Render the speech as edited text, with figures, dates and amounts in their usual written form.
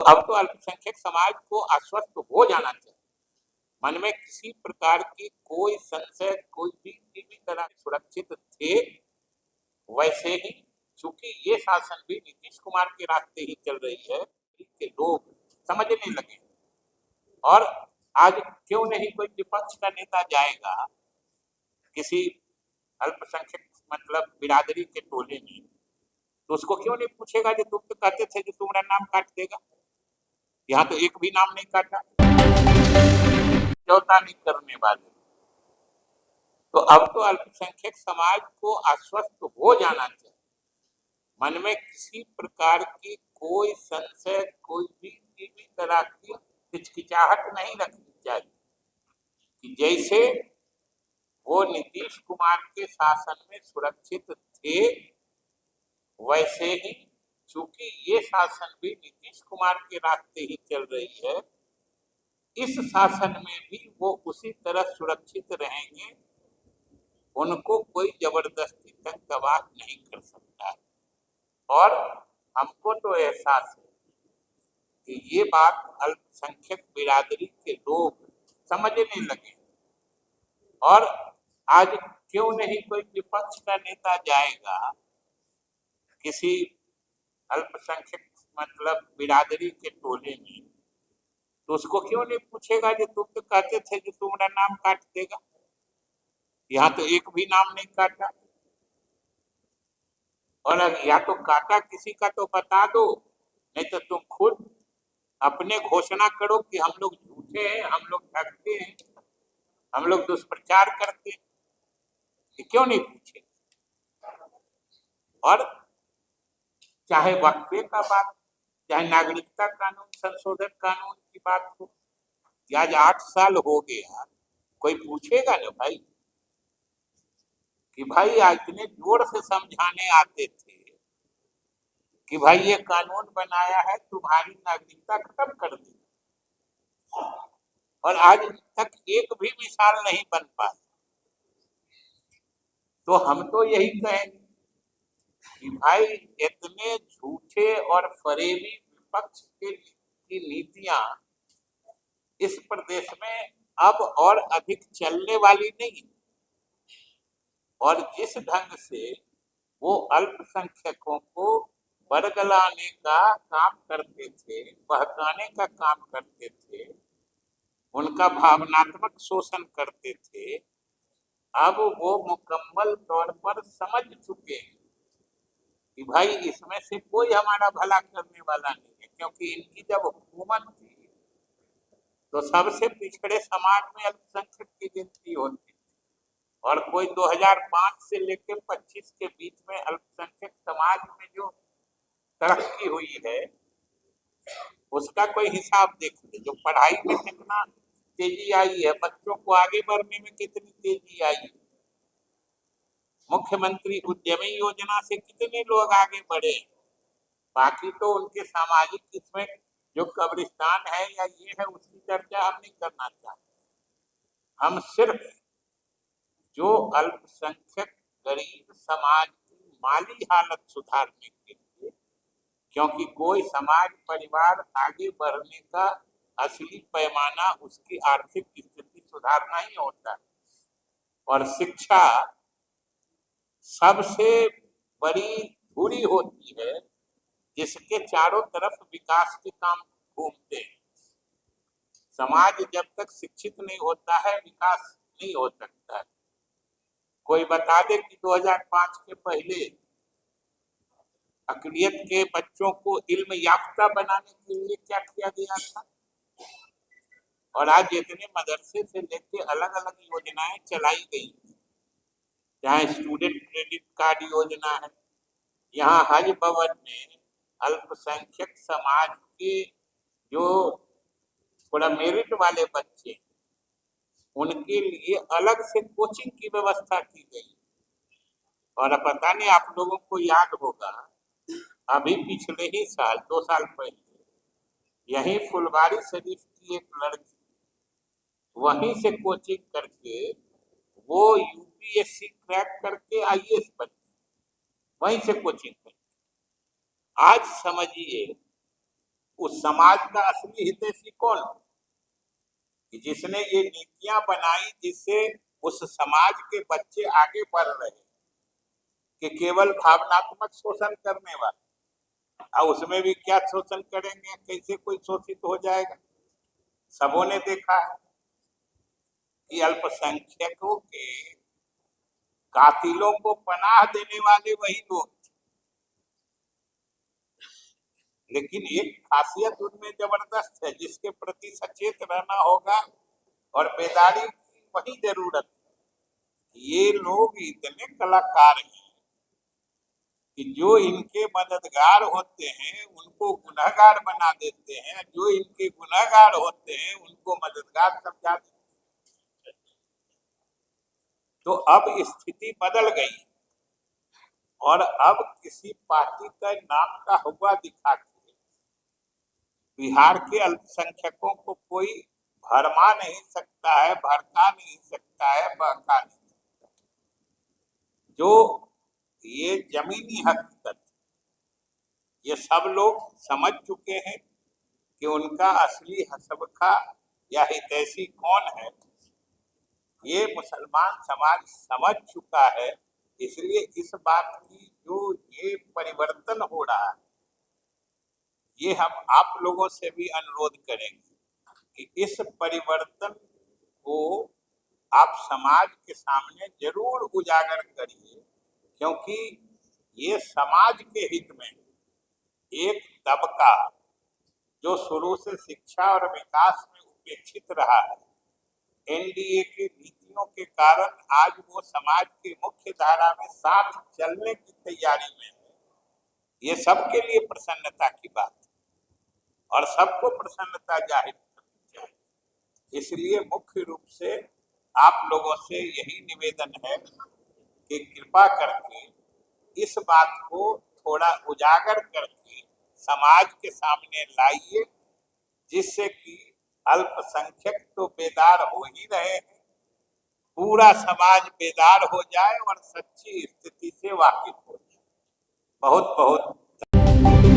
अब तो अल्पसंख्यक समाज को आश्वस्त हो जाना चाहिए, मन में किसी प्रकार की कोई संशय, कोई भी किसी भी तरह सुरक्षित थे। वैसे ही चूंकि ये शासन भी नीतीश कुमार के रास्ते ही चल रही है, कि लोग समझने लगे। और आज क्यों नहीं कोई विपक्ष का नेता जाएगा किसी अल्पसंख्यक मतलब बिरादरी के टोले में, तो उसको क्यों नहीं पूछेगा कि तुम तो कहते थे कि तुम्हारा नाम काट देगा। यहाँ तो एक भी नाम नहीं काटा, समझौता नहीं करने वाले। तो अब तो अल्पसंख्यक समाज को आश्वस्त हो जाना चाहिए, मन में किसी प्रकार की कोई संशय, कोई भी तरह की हिचकिचाहट नहीं रखनी चाहिए कि जैसे वो नीतीश कुमार के शासन में सुरक्षित थे, वैसे ही चूंकि ये शासन भी नीतीश कुमार के रास्ते ही चल रही है, इस शासन में भी वो उसी तरह सुरक्षित रहेंगे। उनको कोई जबरदस्ती तक दबाव नहीं कर सकता है। और हमको तो एहसास है कि ये बात अल्पसंख्यक बिरादरी के लोग समझने लगे। और आज क्यों नहीं कोई विपक्ष का नेता जाएगा किसी अल्पसंख्यक मतलब बिरादरी के टोले में, तो उसको क्यों नहीं पूछेगा कि तुम तो कहते थे कि तुम्हारा नाम काट देगा। यहाँ तो एक भी नाम नहीं काटा, और या तो काटा किसी का तो बता दो, नहीं तो तुम खुद अपने घोषणा करो कि हम लोग झूठे हैं, हम लोग ठगते हैं, हम लोग दुष्प्रचार करते हैं। ये क्यों नहीं पूछे। और चाहे वक्फे का बात, चाहे नागरिकता कानून संशोधन कानून की बात हो, आज 8 साल हो गया, कोई पूछेगा ना भाई कि भाई आज इतने जोर से समझाने आते थे कि भाई ये कानून बनाया है तुम्हारी नागरिकता खत्म कर दी, और आज तक एक भी मिसाल नहीं बन पाई। तो हम तो यही कहेंगे कि भाई इतने झूठे और फरेबी विपक्ष की नीतियां इस प्रदेश में अब और अधिक चलने वाली नहीं। और जिस ढंग से वो अल्पसंख्यकों को बरगलाने का काम करते थे, बहकाने का काम करते थे, उनका भावनात्मक शोषण करते थे, अब वो मुकम्मल तौर पर समझ चुके हैं कि भाई इसमें से कोई हमारा भला करने वाला नहीं है। क्योंकि इनकी जब हुकूमत थी तो सबसे पिछड़े समाज में अल्पसंख्यक की गिनती होती थी, और कोई 2005 से लेकर 25 के बीच में अल्पसंख्यक समाज में जो तरक्की हुई है उसका कोई हिसाब देख ले। जो पढ़ाई में कितना तेजी आई है, बच्चों को आगे बढ़ने में कितनी तेजी आई है, मुख्यमंत्री उद्यमी योजना से कितने लोग आगे बढ़े। बाकी तो उनके सामाजिक इसमें जो कब्रिस्तान है या ये है उसकी चर्चा हम नहीं करना चाहते। हम सिर्फ जो अल्पसंख्यक गरीब समाज की माली हालत सुधारने के लिए, क्योंकि कोई समाज परिवार आगे बढ़ने का असली पैमाना उसकी आर्थिक स्थिति सुधारना ही होता है। और शिक्षा सबसे बड़ी धुरी होती है जिसके चारों तरफ विकास के काम घूमते हैं। समाज जब तक शिक्षित नहीं होता है विकास नहीं हो सकता है। कोई बता दे कि 2005 के पहले अकलियत के बच्चों को इल्म याफ्ता बनाने के लिए क्या किया गया था। और आज जितने मदरसे से लेके अलग अलग योजनाएं चलाई गई, चाहे स्टूडेंट क्रेडिट कार्ड योजना है, यहाँ हज भवन में अल्पसंख्यक समाज के जो थोड़ा मेरिट वाले बच्चे, उनके लिए अलग से कोचिंग की व्यवस्था की गई। और पता नहीं आप लोगों को याद होगा, अभी पिछले ही साल 2 साल पहले यही फुलवारी शरीफ की एक लड़की वहीं से कोचिंग करके वो यूपीएससी क्रैक करके आईएएस बनी, वहीं से कोचिंग करके। आज समझिए उस समाज का असली हितैषी कौन कि जिसने ये नीतियां बनाई जिससे उस समाज के बच्चे आगे बढ़ रहे कि केवल भावनात्मक शोषण करने वाले, और उसमें भी क्या शोषण करेंगे, कैसे कोई शोषित हो जाएगा। सबों ने देखा है कि अल्पसंख्यकों के कातिलों को पनाह देने वाले वही लोग थे, लेकिन एक खासियत उनमें जबरदस्त है जिसके प्रति सचेत रहना होगा और बेदारी की वही जरूरत है। ये लोग इतने कलाकार हैं कि जो इनके मददगार होते हैं उनको गुनहगार बना देते हैं, जो इनके गुनहगार होते हैं उनको मददगार समझा देते हैं। तो अब स्थिति बदल गई और अब किसी पार्टी का नाम का हुआ दिखा के बिहार के अल्पसंख्यकों को कोई भरमा नहीं सकता है, भड़का नहीं सकता है, बहका नहीं सकता। जो ये जमीनी हकीकत ये सब लोग समझ चुके हैं कि उनका असली हसबखा या हितैषी कौन है, ये मुसलमान समाज समझ चुका है। इसलिए इस बात की जो ये परिवर्तन हो रहा है ये हम आप लोगों से भी अनुरोध करेंगे कि इस परिवर्तन को आप समाज के सामने जरूर उजागर करिए, क्योंकि ये समाज के हित में एक तबका जो शुरू से शिक्षा और विकास में उपेक्षित रहा है, एनडीए की नीतियों के कारण आज वो समाज की मुख्य धारा में साथ चलने की तैयारी में है। ये सबके लिए प्रसन्नता की बात है और सबको प्रसन्नता जाहिर करनी चाहिए। इसलिए मुख्य रूप से आप लोगों से यही निवेदन है कि कृपा करके इस बात को थोड़ा उजागर करके समाज के सामने लाइए, जिससे कि अल्पसंख्यक तो बेदार हो ही रहे हैं, पूरा समाज बेदार हो जाए और सच्ची स्थिति से वाकिफ हो जाए। बहुत बहुत